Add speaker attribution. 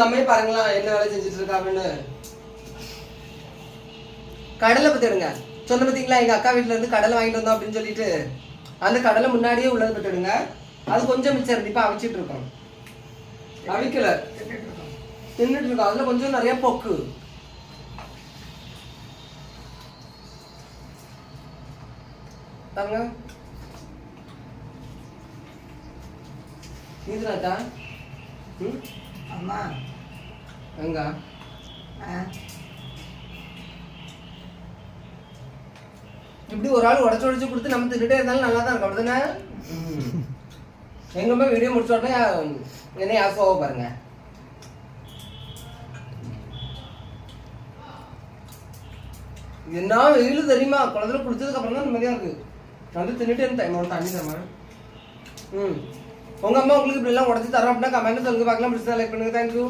Speaker 1: அம்மையே பாருங்களா என்ன வேலை செஞ்சுட்டு இருக்காங்கன்னு. கடலை பத்திடுங்க. சொன்ன பார்த்தீங்களா எங்க அக்கா வீட்டுல இருந்து கடலை வாங்கிட்டு வந்தோம் அப்படின்னு சொல்லிட்டு அந்த கடலை முன்னாடியே உள்ளது பத்திடுங்க. அது கொஞ்சம் மிச்சம் இருந்து இப்ப அவிச்சிட்டு இருக்கோம். அவிக்கல தின்னுட்டு இருக்கோம். அதுல கொஞ்சம் நிறைய பொக்கு பாருங்க. இதுனாக்கா
Speaker 2: அம்மா
Speaker 1: எங்க இப்படி ஒரு ஆள் உடச்சு உடச்சு கொடுத்து நம்ம தின்னுட்டே இருந்தாலும் நல்லா தான் இருக்கும் அப்படிதானே. எங்கம்மா வீடியோ முடிச்ச உடனே என்ன ஆசோவா பாருங்க. என்ன வெயில் தெரியுமா? குளத்துல குடிச்சதுக்கு அப்புறம் தான் நிம்மதியா இருக்கு. வந்து தின்னுட்டே இருந்தேன் தண்ணி தரமா. உங்க அம்மா உங்களுக்கு இப்படி எல்லாம் உடச்சு தரோம் அப்படின்னா கமெண்ட் சொல்லுங்க பார்க்கலாம். பிடிச்சா லைக் பண்ணுங்க. தேங்க்யூ.